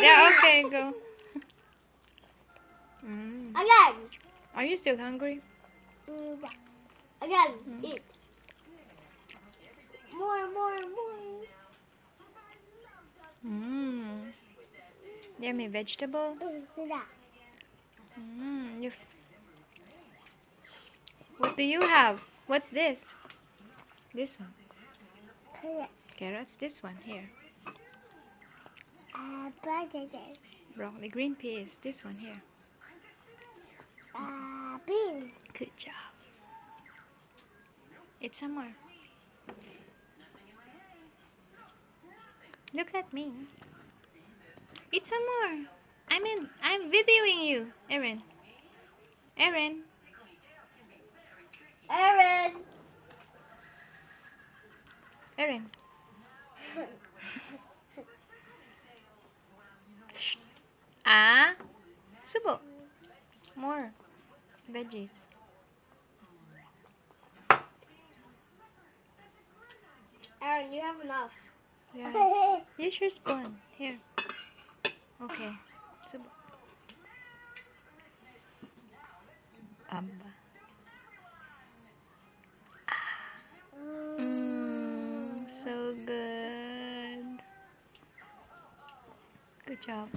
Yeah, okay, go. Mm. Again. Are you still hungry? Yeah. Again. Eat. More. Mmm. Yummy vegetable. Yeah. Mmm. What do you have? What's this? This one. Carrots. This one here. Potato. Broccoli. Green peas. This one here. Beans. Good job. Eat some more. Look at me. Eat some more. I'm videoing you, Erin. Erin. Aaron. Erin. Ah. Subo. More veggies. Aaron, you have enough. Yeah. Use your spoon. Here. Okay. Subo. Aba. So good. Good job.